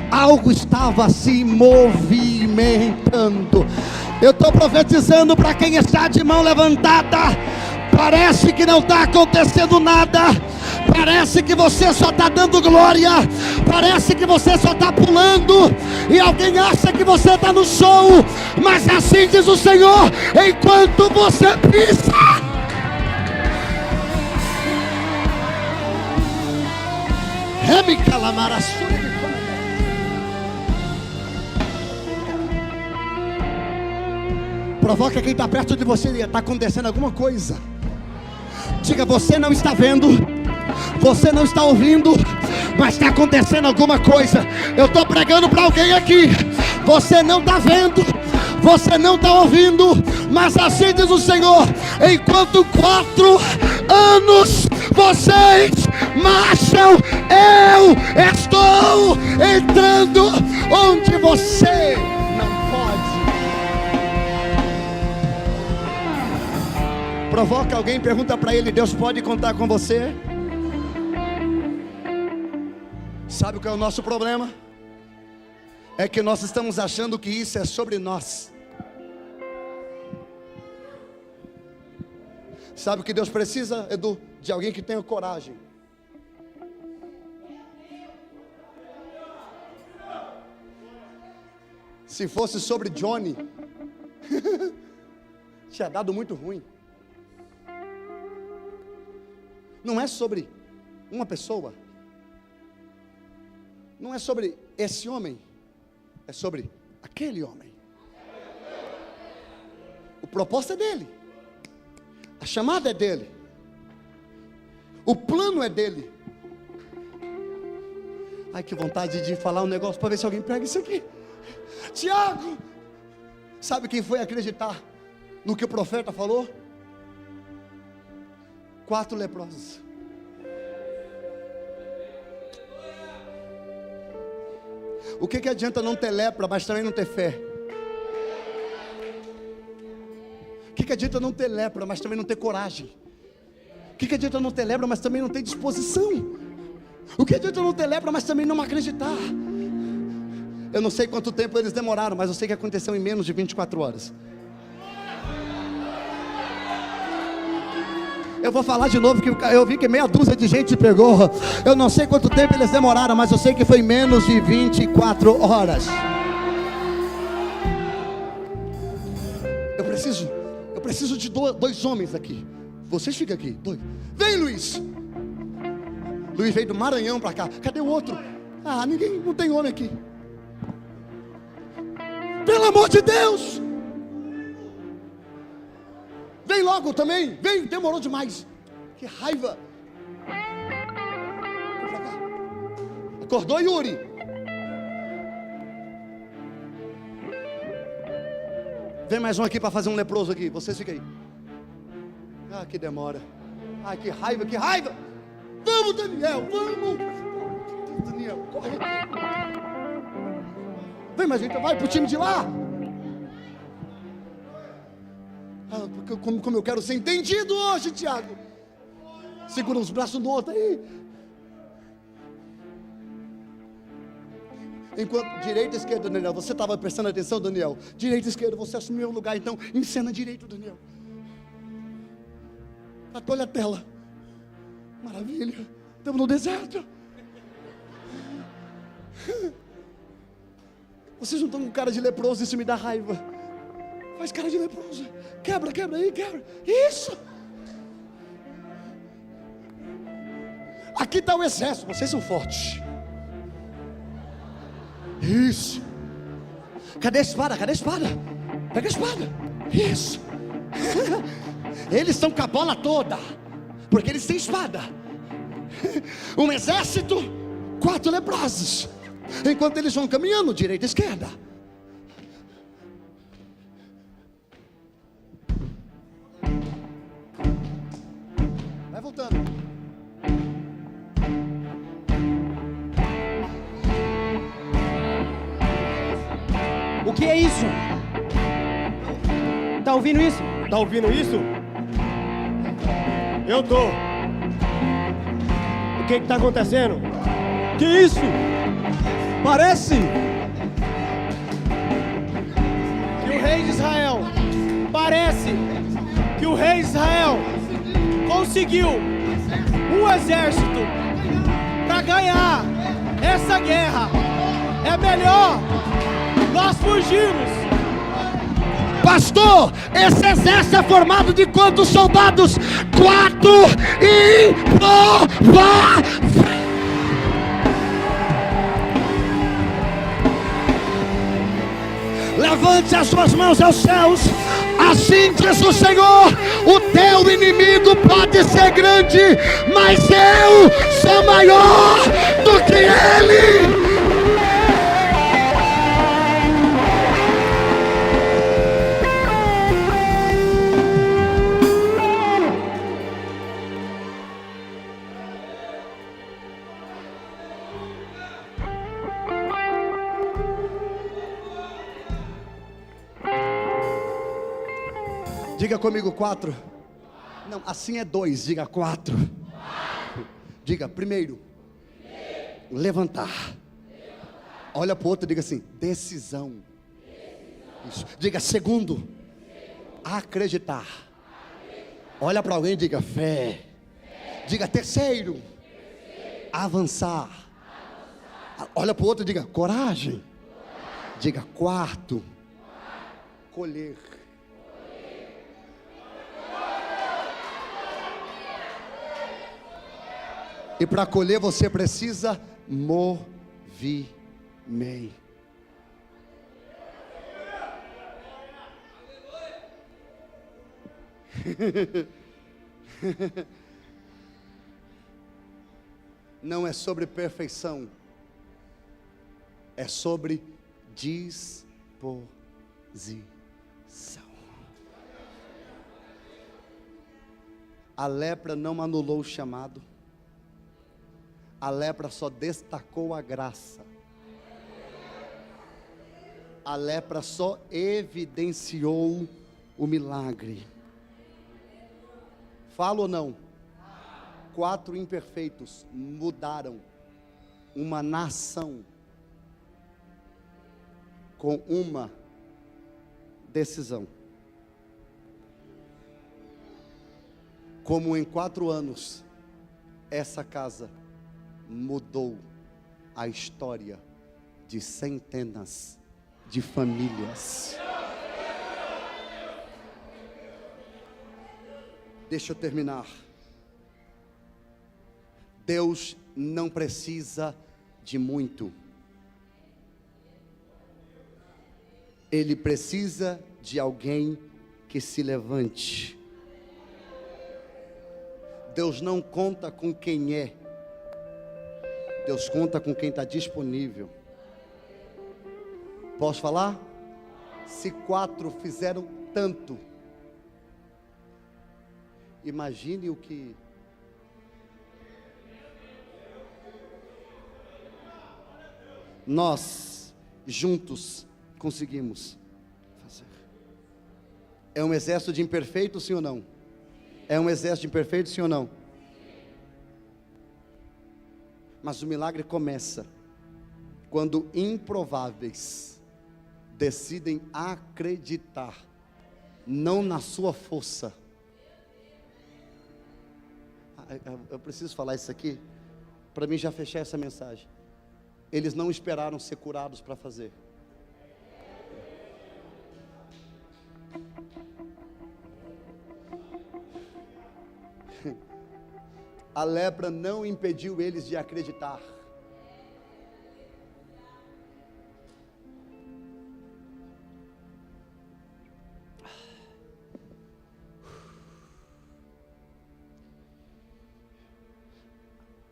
algo estava se movimentando. Eu estou profetizando para quem está de mão levantada. Parece que não está acontecendo nada. Parece que você só está dando glória. Parece que você só está pulando. E alguém acha que você está no show. Mas assim diz o Senhor: enquanto você pisa, provoca quem está perto de você. Está acontecendo alguma coisa. Diga: você não está vendo, você não está ouvindo, mas está acontecendo alguma coisa. Eu estou pregando para alguém aqui. Você não está vendo, você não está ouvindo, mas assim diz o Senhor: enquanto 4 anos vocês marcham, eu estou entrando onde você não pode. Provoca alguém, pergunta para ele: Deus pode contar com você? Sabe qual é o nosso problema? É que nós estamos achando que isso é sobre nós. Sabe o que Deus precisa, Edu? De alguém que tenha coragem. Se fosse sobre Johnny, tinha dado muito ruim. Não é sobre uma pessoa. Não é sobre esse homem. É sobre aquele homem. O propósito é dele. A chamada é dele. O plano é dele. Ai, que vontade de falar um negócio para ver se alguém pega isso aqui. Tiago, sabe quem foi acreditar no que o profeta falou? 4 leprosos. O que adianta não ter lepra, mas também não ter fé? O que adianta não ter lepra, mas também não ter coragem? O que adianta não ter lepra, mas também não ter disposição? O que adianta não ter lepra, mas também não acreditar? Eu não sei quanto tempo eles demoraram, mas eu sei que aconteceu em menos de 24 horas. Eu vou falar de novo, que eu vi que meia dúzia de gente pegou. Eu não sei quanto tempo eles demoraram, mas eu sei que foi menos de 24 horas. Eu preciso de 2 homens aqui. Vocês ficam aqui, 2. Vem, Luiz. Luiz veio do Maranhão para cá. Cadê o outro? Ah, não tem homem aqui. Pelo amor de Deus! Vem logo também, vem, demorou demais. Que raiva. Vem pra cá. Acordou, Yuri? Vem mais um aqui para fazer um leproso aqui. Vocês ficam aí. Ah, que demora. Ah, que raiva, que raiva. Vamos, Daniel, vamos. Daniel, corre. Vem mais gente, vai pro time de lá. Ah, porque como eu quero ser entendido hoje, Tiago. Segura os braços do outro aí. Enquanto direita e esquerda, Daniel, você estava prestando atenção, Daniel? Direita e esquerda, você assumiu o lugar, então encena direito, Daniel. Olha a tela. Maravilha. Estamos no deserto. Vocês não estão com cara de leproso, isso me dá raiva. Faz cara de leproso. Quebra aí, quebra. Isso. Aqui está o exército, vocês são fortes. Isso. Cadê a espada? Cadê a espada? Pega a espada. Isso. Eles estão com a bola toda, porque eles têm espada. Um exército, 4 leprosos. Enquanto eles vão caminhando, direita e esquerda. Vai voltando. O que é isso? Tá ouvindo isso? Tá ouvindo isso? Eu tô. O que tá acontecendo? Que isso? Parece Que o rei de Israel, parece que o rei de Israel conseguiu um exército para ganhar essa guerra. É melhor nós fugirmos. Pastor, esse exército é formado de quantos soldados? 4 improváveis. Levante as suas mãos aos céus. Assim diz o Senhor: o teu inimigo pode ser grande, mas eu sou maior do que ele. Diga comigo 4. Não, assim é 2, diga 4. Diga, primeiro, levantar. Olha para o outro e diga assim, decisão. Isso. Diga, segundo, acreditar. Olha para alguém e diga, fé. Diga, terceiro, avançar. Olha para o outro e diga, coragem. Diga, quarto, colher. E para colher você precisa movimento. Não é sobre perfeição, é sobre disposição. A lepra não anulou o chamado. A lepra só destacou a graça. A lepra só evidenciou o milagre. Fala ou não? 4 imperfeitos mudaram uma nação com uma decisão. Como em 4 anos, essa casa mudou a história de centenas de famílias. Deixa eu terminar. Deus não precisa de muito. Ele precisa de alguém que se levante. Deus não conta com quem é. Deus conta com quem está disponível. Posso falar? Se 4 fizeram tanto, imagine o que nós juntos conseguimos fazer. É um exército de imperfeitos, sim ou não? É um exército de imperfeitos, sim ou não? Mas o milagre começa quando improváveis decidem acreditar, não na sua força. Eu preciso falar isso aqui, para mim já fechar essa mensagem. Eles não esperaram ser curados para fazer. A lepra não impediu eles de acreditar.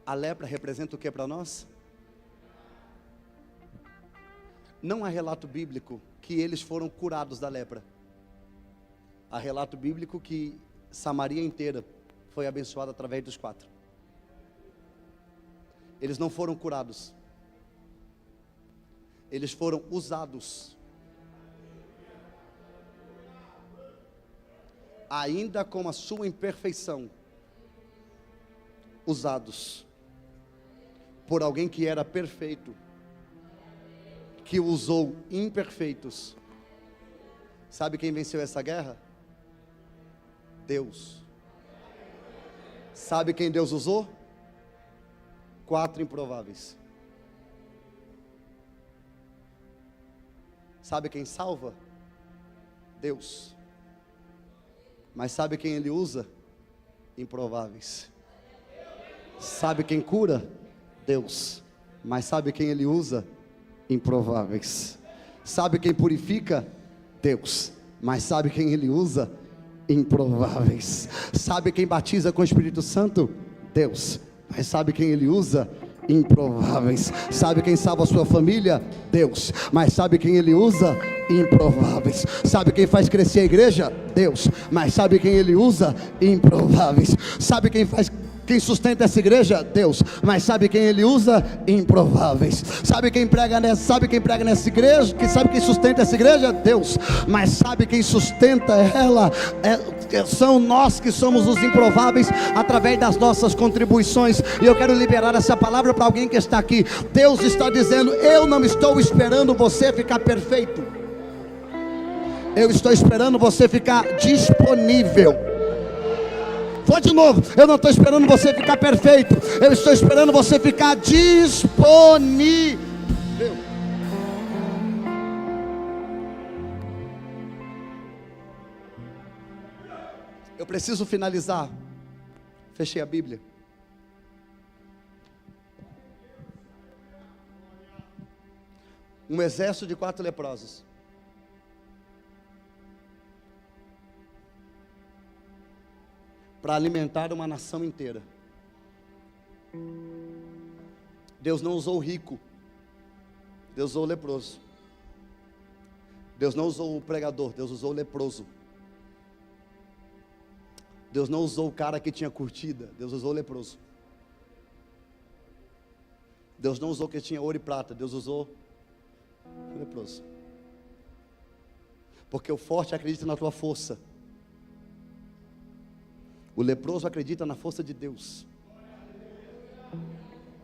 A lepra representa o que para nós? Não há relato bíblico que eles foram curados da lepra. Há relato bíblico que Samaria inteira foi abençoada através dos 4. Eles não foram curados. Eles foram usados. Ainda com a sua imperfeição, usados por alguém que era perfeito, que usou imperfeitos. Sabe quem venceu essa guerra? Deus. Sabe quem Deus usou? 4 improváveis. Sabe quem salva? Deus. Mas sabe quem Ele usa? Improváveis. Sabe quem cura? Deus. Mas sabe quem Ele usa? Improváveis. Sabe quem purifica? Deus. Mas sabe quem Ele usa? Improváveis. Sabe quem batiza com o Espírito Santo? Deus. Mas sabe quem Ele usa? Improváveis. Sabe quem salva a sua família? Deus. Mas sabe quem Ele usa? Improváveis. Sabe quem faz crescer a igreja? Deus. Mas sabe quem Ele usa? Improváveis. Sabe quem sustenta essa igreja? Deus. Mas sabe quem Ele usa? Improváveis. Sabe quem prega nessa igreja? Sabe quem sustenta essa igreja? Deus. Mas sabe quem sustenta ela? São nós que somos os improváveis, através das nossas contribuições. E eu quero liberar essa palavra para alguém que está aqui. Deus está dizendo: eu não estou esperando você ficar perfeito, eu estou esperando você ficar disponível. Vou de novo, eu não estou esperando você ficar perfeito, eu estou esperando você ficar disponível. Eu preciso finalizar. Fechei a Bíblia. Um exército de 4 leprosos. Para alimentar uma nação inteira. Deus não usou o rico, Deus usou o leproso. Deus não usou o pregador, Deus usou o leproso. Deus não usou o cara que tinha curtida, Deus usou o leproso. Deus não usou o que tinha ouro e prata, Deus usou o leproso. Porque o forte acredita na tua força, o leproso acredita na força de Deus,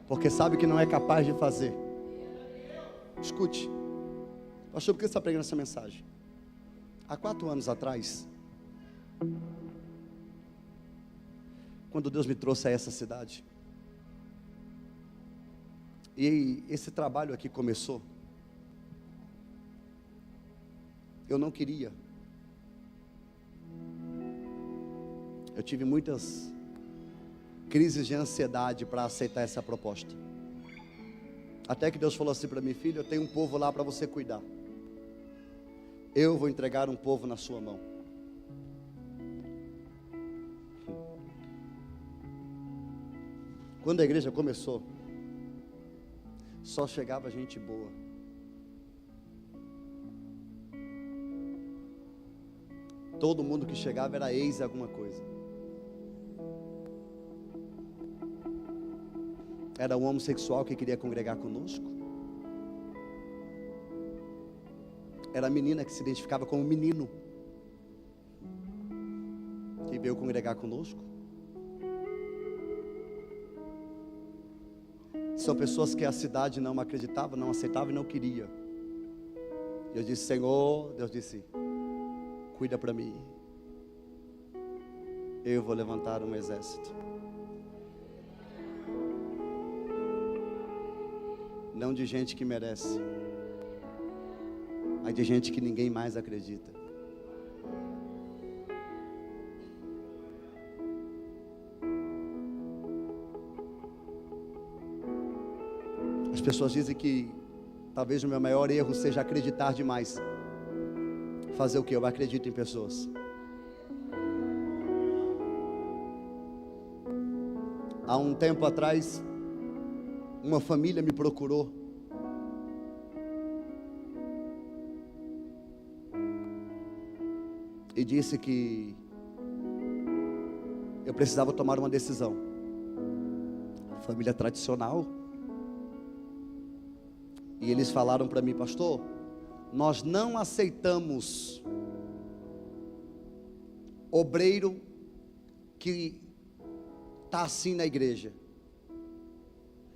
porque sabe que não é capaz de fazer. Escute, pastor, por que você está pregando essa mensagem? Há 4 anos atrás, quando Deus me trouxe a essa cidade, e esse trabalho aqui começou, eu não queria. Eu tive muitas crises de ansiedade para aceitar essa proposta. Até que Deus falou assim para mim: filho, eu tenho um povo lá para você cuidar. Eu vou entregar um povo na sua mão. Quando a igreja começou, só chegava gente boa. Todo mundo que chegava era ex alguma coisa. Era um homossexual que queria congregar conosco. Era a menina que se identificava como menino, que veio congregar conosco. São pessoas que a cidade não acreditava, não aceitava e não queria. Eu disse: Senhor, Deus disse: cuida para mim. Eu vou levantar um exército. Não de gente que merece, mas de gente que ninguém mais acredita. As pessoas dizem que talvez o meu maior erro seja acreditar demais. Fazer o que? Eu acredito em pessoas. Há um tempo atrás, uma família me procurou. E disse que eu precisava tomar uma decisão. Família tradicional. E eles falaram para mim: pastor, nós não aceitamos obreiro que está assim na igreja.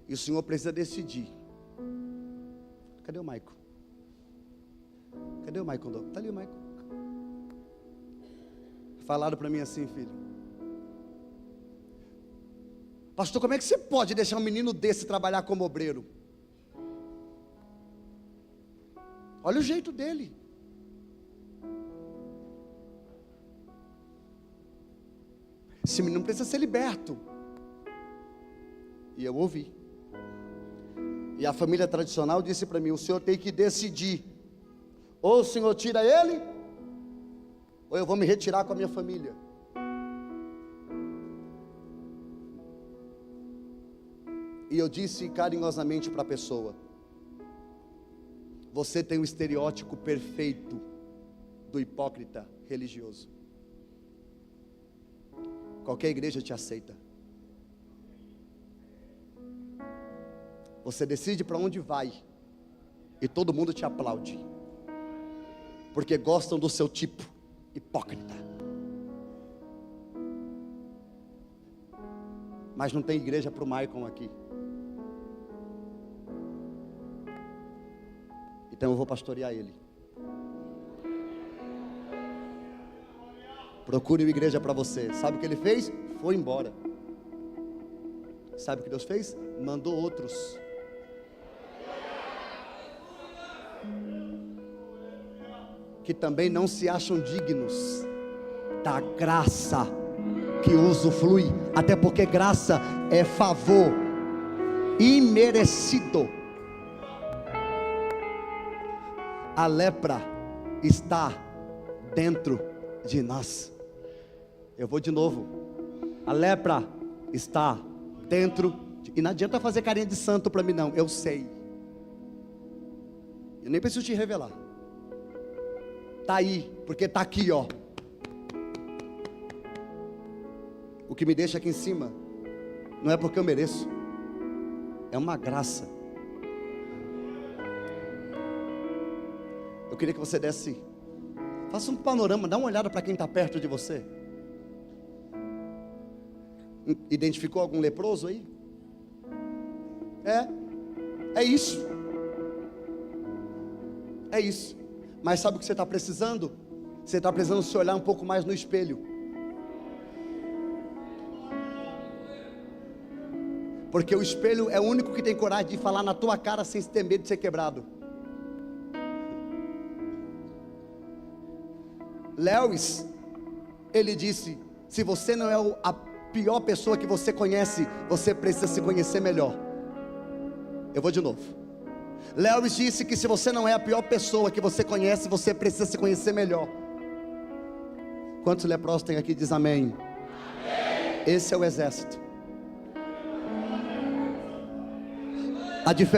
E o senhor precisa decidir. Cadê o Maico? Cadê o Maico? Está ali o Maico. Falaram para mim assim: filho, pastor, como é que você pode deixar um menino desse trabalhar como obreiro? Olha o jeito dele. Esse menino precisa ser liberto. E eu ouvi. E a família tradicional disse para mim: o senhor tem que decidir. Ou o senhor tira ele, ou eu vou me retirar com a minha família. E eu disse carinhosamente para a pessoa: você tem o estereótipo perfeito do hipócrita religioso. Qualquer igreja te aceita. Você decide para onde vai e todo mundo te aplaude, porque gostam do seu tipo hipócrita. Mas não tem igreja para o Maicon aqui. Então eu vou pastorear ele. Procure uma igreja para você. Sabe o que ele fez? Foi embora. Sabe o que Deus fez? Mandou outros. Que também não se acham dignos da graça que usufrui. Até porque graça é favor imerecido. A lepra está dentro de nós. Eu vou de novo. A lepra está dentro e não adianta fazer carinha de santo para mim não. Eu sei. Eu nem preciso te revelar. Está aí, porque está aqui, ó. O que me deixa aqui em cima não é porque eu mereço, é uma graça. Eu queria que você desse, faça um panorama, dá uma olhada para quem está perto de você. Identificou algum leproso aí? É isso. É isso. Mas sabe o que você está precisando? Você está precisando se olhar um pouco mais no espelho. Porque o espelho é o único que tem coragem de falar na tua cara sem ter medo de ser quebrado. Lewis, ele disse: se você não é a pior pessoa que você conhece, você precisa se conhecer melhor. Eu vou de novo. Lewis disse que se você não é a pior pessoa que você conhece, você precisa se conhecer melhor. Quantos leprosos tem aqui? Diz amém. Amém. Esse é o exército. A diferença